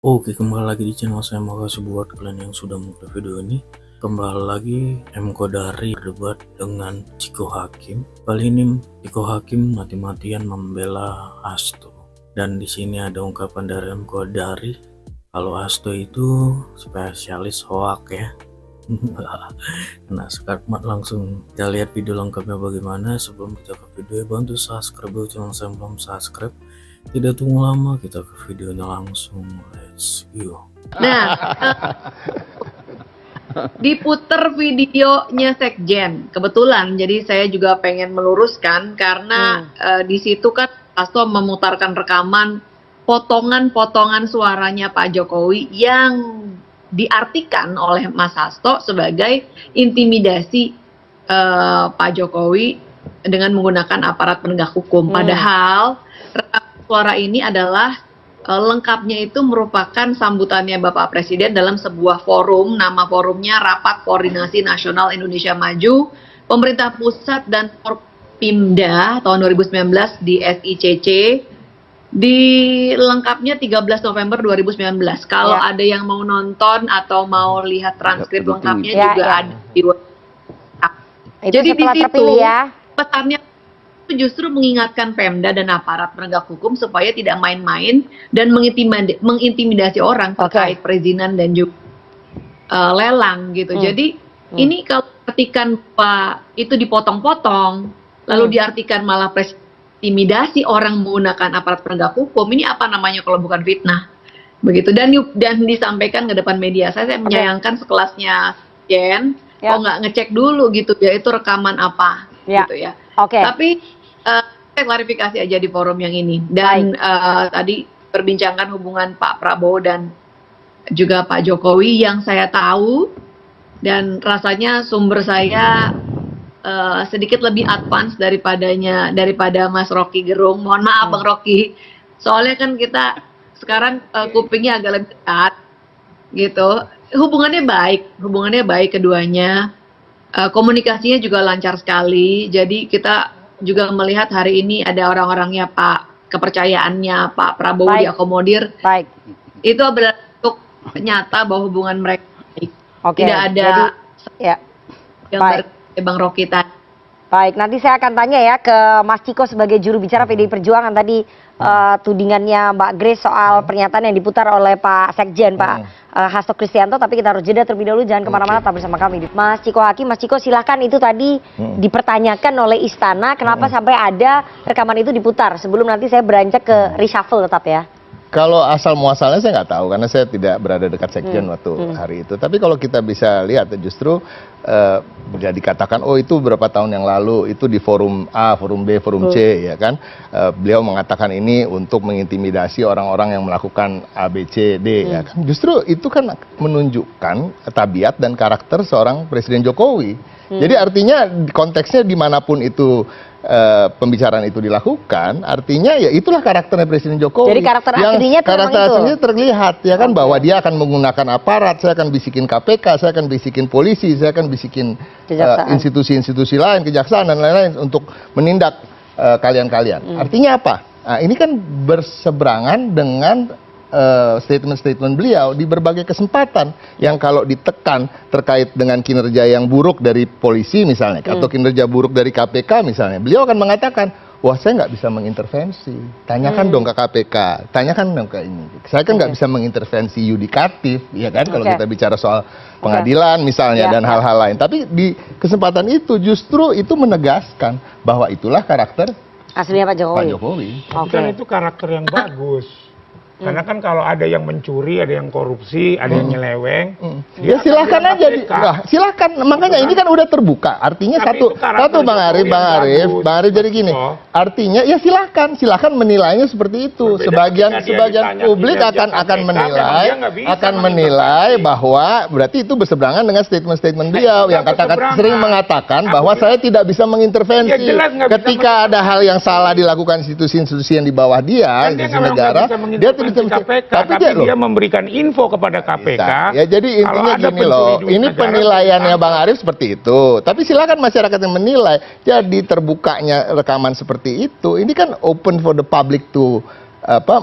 Oke, kembali lagi di channel saya. Makasih buat kalian yang sudah menonton video ini. Kembali lagi M Kodari berdebat dengan Ciko Hakim. Kali ini Ciko Hakim mati-matian membela Hasto. Dan di sini ada ungkapan dari M Kodari kalau Hasto itu spesialis hoak ya. Nah, sekarang langsung kita lihat video lengkapnya bagaimana. Sebelum kita ke video, bantu subscribe channel saya belum subscribe. Tidak tunggu lama, kita ke videonya langsung. Let's go. Nah, diputer videonya Sekjen. Kebetulan, jadi saya juga pengen meluruskan karena di situ kan Hasto memutarkan rekaman potongan-potongan suaranya Pak Jokowi yang diartikan oleh Mas Hasto sebagai intimidasi Pak Jokowi dengan menggunakan aparat penegak hukum. Padahal rekaman suara ini adalah lengkapnya itu merupakan sambutannya Bapak Presiden dalam sebuah forum, nama forumnya Rapat Koordinasi Nasional Indonesia Maju, Pemerintah Pusat dan Forpimda tahun 2019 di SICC, di lengkapnya 13 November 2019. Kalau ada yang mau nonton atau mau lihat transkrip lengkapnya juga ada di WhatsApp. Jadi di situ pesannya justru mengingatkan Pemda dan aparat penegak hukum supaya tidak main-main dan mengintimidasi orang terkait perizinan dan juga lelang gitu. Jadi ini kalau artikan Pak itu dipotong-potong lalu diartikan malah intimidasi orang menggunakan aparat penegak hukum, ini apa namanya kalau bukan fitnah begitu. Dan disampaikan ke depan media. Saya menyayangkan sekelasnya Jen kok nggak ngecek dulu gitu ya itu rekaman apa gitu ya. Tapi saya klarifikasi aja di forum yang ini. Dan tadi perbincangan hubungan Pak Prabowo dan juga Pak Jokowi yang saya tahu dan rasanya sumber saya sedikit lebih advance daripada Mas Rocky Gerung. Mohon maaf Bang Rocky. Soalnya kan kita sekarang kupingnya agak lebih dekat gitu. Hubungannya baik keduanya. Komunikasinya juga lancar sekali. Jadi kita juga melihat hari ini ada orang-orangnya kepercayaannya Pak Prabowo diakomodir. Itu bentuk nyata bahwa hubungan mereka baik. Tidak ada yang Bang Rocky tadi. Baik, nanti saya akan tanya ya ke Mas Ciko sebagai juru bicara PDI Perjuangan tadi tudingannya Mbak Grace soal pernyataan yang diputar oleh Pak Sekjen Pak Hasto Kristianto, tapi kita harus jeda terlebih dahulu, jangan kemana-mana, tetap bersama kami. Mas Ciko Hakim, Mas Ciko silahkan, itu tadi dipertanyakan oleh Istana, kenapa sampai ada rekaman itu diputar, sebelum nanti saya beranjak ke reshuffle tetap ya. Kalau asal muasalnya saya nggak tahu karena saya tidak berada dekat Sekjen waktu hari itu. Tapi kalau kita bisa lihat justru bisa dikatakan oh itu berapa tahun yang lalu itu di forum A, forum B, forum C ya kan. Beliau mengatakan ini untuk mengintimidasi orang-orang yang melakukan A, B, C, D ya kan. Justru itu kan menunjukkan tabiat dan karakter seorang Presiden Jokowi. Jadi artinya konteksnya dimanapun itu pembicaraan itu dilakukan, artinya ya itulah karakternya Presiden Jokowi. Jadi karakter aslinya terlihat ya kan bahwa dia akan menggunakan aparat, saya akan bisikin KPK, saya akan bisikin polisi, saya akan bisikin institusi-institusi lain, kejaksaan dan lain-lain untuk menindak kalian-kalian. Artinya apa? Nah, ini kan berseberangan dengan statement-statement beliau di berbagai kesempatan yang kalau ditekan terkait dengan kinerja yang buruk dari polisi misalnya atau kinerja buruk dari KPK misalnya, beliau akan mengatakan wah saya nggak bisa mengintervensi, tanyakan dong ke KPK, tanyakan dong ke ini, saya kan nggak bisa mengintervensi yudikatif ya kan kalau kita bicara soal pengadilan misalnya dan hal-hal lain. Tapi di kesempatan itu justru itu menegaskan bahwa itulah karakter aslinya Pak Jokowi. Tapi kan itu karakter yang bagus. Karena kan kalau ada yang mencuri, ada yang korupsi, ada yang nyeleweng, ya silahkan aja. Silakan. Makanya ini kan udah terbuka. Artinya satu Bang Arif jadi gini. Artinya ya silahkan menilainya seperti itu. Sebagian publik akan menilai bahwa berarti itu berseberangan dengan statement beliau yang sering mengatakan bahwa saya tidak bisa mengintervensi. Ketika ada hal yang salah dilakukan institusi-institusi yang di bawah dia, institusi negara, dia tidak KPK, tapi dia memberikan info kepada KPK. Ya jadi intinya gini loh, ini penilaiannya Bang Arif seperti itu. Tapi silakan masyarakat yang menilai. Jadi terbukanya rekaman seperti itu, ini kan open for the public to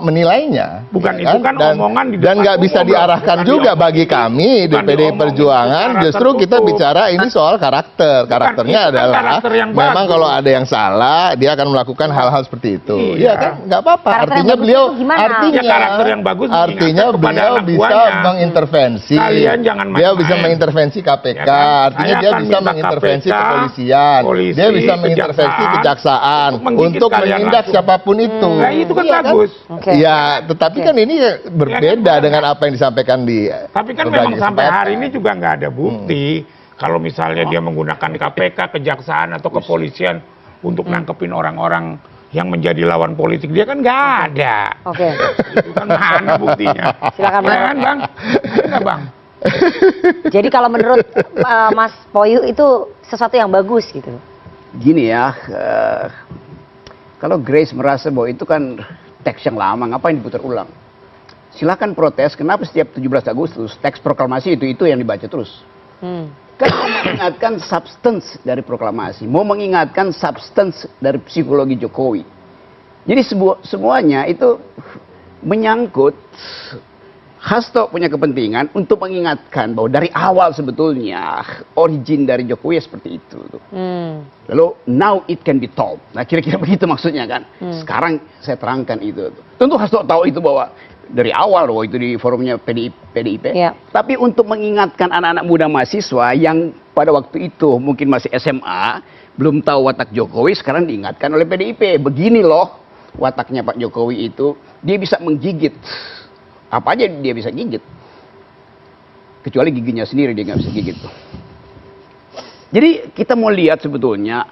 menilainya. Bukan ya itu kan dan, omongan di dan depan nggak bisa umum, diarahkan bukan juga diomongin. bagi kami di Bukan PDI diomongin Perjuangan. secara Justru kita tertutup. bicara ini soal karakter. Karakternya itu kan adalah karakter yang memang bagus. kalau ada yang salah dia akan melakukan hal-hal seperti itu. Iya. Iya kan, nggak apa-apa. Karakter yang Artinya bagus beliau, itu gimana? artinya, Ya, karakter yang bagus artinya mengingatkan kepada beliau anak bisa buahnya. mengintervensi. Kalian jangan Dia main-main. bisa mengintervensi KPK. Ya kan? Artinya Saya dia akan bisa minta mengintervensi KPK, kepolisian. polisi, Dia bisa mengintervensi kejaksaan untuk menggigit untuk kalian menindak langsung. siapapun itu. Nah, itu kan Iya bagus. Oke. Ya, tetapi kan ini berbeda dengan apa yang disampaikan di Tapi kan berbagai memang sampai kesempatan. hari ini juga nggak ada bukti kalau misalnya dia menggunakan KPK, kejaksaan atau kepolisian untuk nangkepin orang-orang yang menjadi lawan politik dia kan nggak ada. Oke. Itu kan mana buktinya? Silakan, Bang. Ya kan, Bang? Ada, Bang. Jadi kalau menurut Mas Poyu itu sesuatu yang bagus gitu. Gini ya, kalau Grace merasa bahwa itu kan teks yang lama, ngapain diputar ulang? Silakan protes, kenapa setiap 17 Agustus teks proklamasi itu yang dibaca terus? Kan mau mengingatkan substance dari proklamasi, mau mengingatkan substance dari psikologi Jokowi. Jadi semuanya itu menyangkut. Hasto punya kepentingan untuk mengingatkan bahwa dari awal sebetulnya origin dari Jokowi seperti itu. Lalu now it can be told. Nah kira-kira begitu maksudnya kan. Sekarang saya terangkan itu. Tentu Hasto tahu itu bahwa dari awal bahwa itu di forumnya PDIP. Ya. Tapi untuk mengingatkan anak-anak muda mahasiswa yang pada waktu itu mungkin masih SMA, belum tahu watak Jokowi, sekarang diingatkan oleh PDIP. Begini loh wataknya Pak Jokowi itu, dia bisa menggigit. Apa aja dia bisa gigit. Kecuali giginya sendiri dia nggak bisa gigit. Jadi kita mau lihat sebetulnya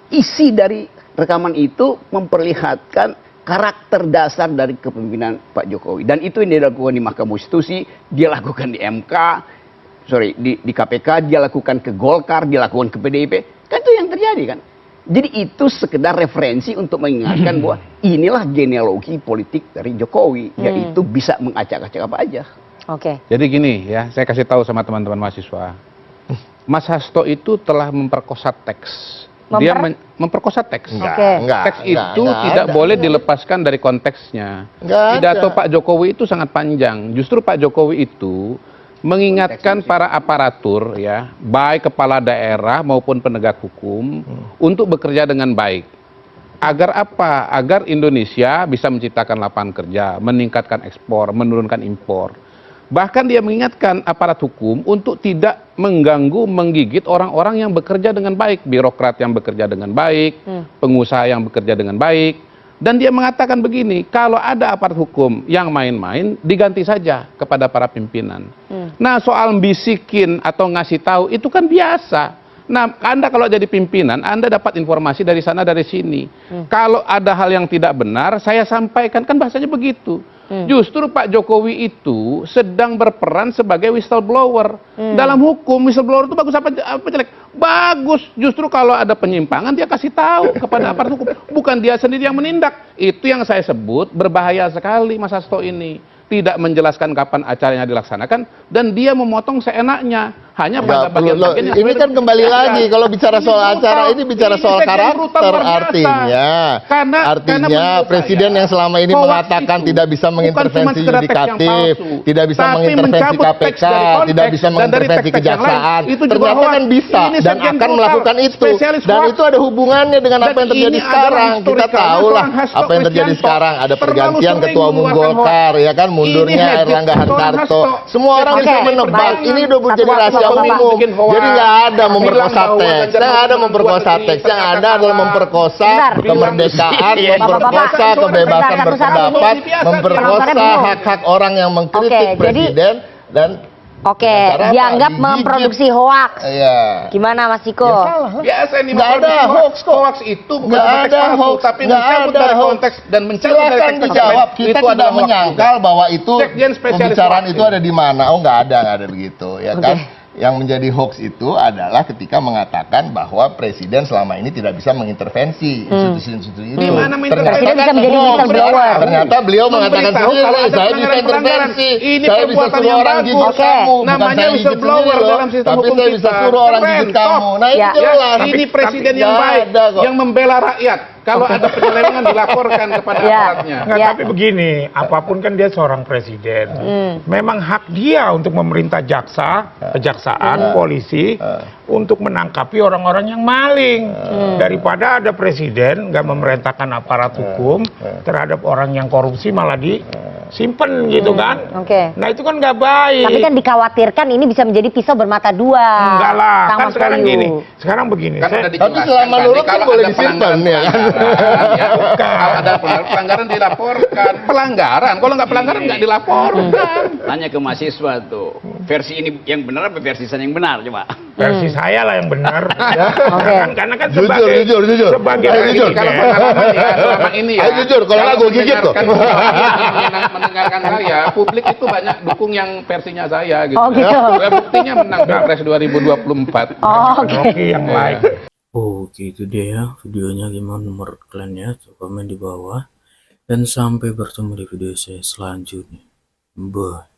isi dari rekaman itu memperlihatkan karakter dasar dari kepemimpinan Pak Jokowi. Dan itu yang dia lakukan di Mahkamah Konstitusi, dia lakukan di MK, di KPK, dia lakukan ke Golkar, dia lakukan ke PDIP. Kan itu yang terjadi kan. Jadi itu sekedar referensi untuk mengingatkan bahwa inilah genealogi politik dari Jokowi, yaitu bisa mengacak-acak apa aja. Oke. Jadi gini ya, saya kasih tahu sama teman-teman mahasiswa. Mas Hasto itu telah memperkosa teks. Dia memperkosa teks. Oke. Teks itu tidak boleh dilepaskan dari konteksnya. Pidato Pak Jokowi itu sangat panjang. Justru Pak Jokowi itu mengingatkan para aparatur ya, baik kepala daerah maupun penegak hukum untuk bekerja dengan baik. Agar apa? Agar Indonesia bisa menciptakan lapangan kerja, meningkatkan ekspor, menurunkan impor. Bahkan dia mengingatkan aparat hukum untuk tidak mengganggu, menggigit orang-orang yang bekerja dengan baik, birokrat yang bekerja dengan baik, pengusaha yang bekerja dengan baik. Dan dia mengatakan begini, kalau ada aparat hukum yang main-main, diganti saja kepada para pimpinan. Nah, soal bisikin atau ngasih tahu, itu kan biasa. Nah, Anda kalau jadi pimpinan, Anda dapat informasi dari sana, dari sini. Kalau ada hal yang tidak benar, saya sampaikan, kan bahasanya begitu. Justru Pak Jokowi itu sedang berperan sebagai whistleblower. Dalam hukum, whistleblower itu bagus apa jelek? Bagus. Justru kalau ada penyimpangan, dia kasih tahu kepada aparat hukum. Bukan dia sendiri yang menindak. Itu yang saya sebut berbahaya sekali Mas Hasto ini. Tidak menjelaskan kapan acaranya dilaksanakan, dan dia memotong seenaknya. Hanya pada bagian-bagian yang ini kan kembali lagi kalau bicara soal acara, ini bicara soal karakter. Artinya presiden yang selama ini mengatakan tidak bisa mengintervensi yudikatif, tidak bisa mengintervensi KPK, tidak bisa mengintervensi kejaksaan, ternyata kan bisa dan akan melakukan itu, dan itu ada hubungannya dengan apa yang terjadi sekarang. Kita tahulah apa yang terjadi sekarang, ada pergantian ketua umum Golkar, ya kan, mundurnya Erlangga Hartarto. Semua orang bisa menebak, ini udah menjadi rahasia umum. Jadi nggak ada memperkosa teks, nggak ada memperkosa teks. Yang ada adalah memperkosa kemerdekaan, memperkosa kebebasan berpendapat, memperkosa hak-hak orang yang mengkritik presiden dan dianggap memproduksi hoaks. Iya. Gimana Mas Ciko? Biasa ini Nggak ada hoax kok. Hoax itu bukan Nggak konteks ada palsu, hoax, tapi nggak mencabut ada dari hoax. konteks dan mencabut dari Silakan teks dijawab. Kita itu tidak adalah hoax menyangkal juga. bahwa itu Sekjen spesialis pembicaraan hoax itu ada di mana. Oh, nggak ada begitu, ya kan? Yang menjadi hoax itu adalah ketika mengatakan bahwa presiden selama ini tidak bisa mengintervensi institusi-institusi itu. Di mana mengintervensi? Presiden bisa menjadi whistleblower. Ternyata beliau mengatakan Memberitahu kalau sendiri, ada saya bisa pelanggaran-pelanggaran. intervensi, Ini saya bisa perbuatan suruh yang orang bagus. gigit kamu, bukan Namanya saya gigit whistleblower sendiri loh, dalam sistem tapi hukum saya bisa kita. suruh orang Keren, gigit top. kamu. Nah, Ya. itu jelas. Ini presiden yang Nggak baik, ada kok. yang membela rakyat. Kalau ada penyelewengan dilaporkan kepada aparatnya. Nggak, tapi begini, apapun kan dia seorang presiden. Memang hak dia untuk memerintah kejaksaan, polisi, untuk menangkapi orang-orang yang maling. Daripada ada presiden nggak memerintahkan aparat hukum terhadap orang yang korupsi malah disimpan gitu kan. Nah itu kan nggak baik. Tapi kan dikhawatirkan ini bisa menjadi pisau bermata dua. Enggak lah, Kang kan Mas sekarang Wahyu. gini. Sekarang begini. Tapi selama nurut kan boleh disimpan ya kan. Kalau ada pelanggaran dilaporkan. Pelanggaran, kalau nggak pelanggaran nggak dilaporkan. Tanya ke mahasiswa tuh, versi ini yang benar apa versi sana yang benar coba? Versi saya lah yang benar. Karena kan Jujur. sebagai Ayo, jujur. Kalau pengalaman ya selama ini ya. Ayo jujur, kalau nggak gue gigit tuh. Mendengarkan saya, publik itu banyak dukung yang versinya saya gitu. Oh, gitu. Ya, buktinya menang Pilpres 2024. Oh, oke. Oke, yang lain. Oke, itu dia ya videonya, gimana menurut kalian ya, coba komen di bawah, dan sampai bertemu di video saya selanjutnya. Bye.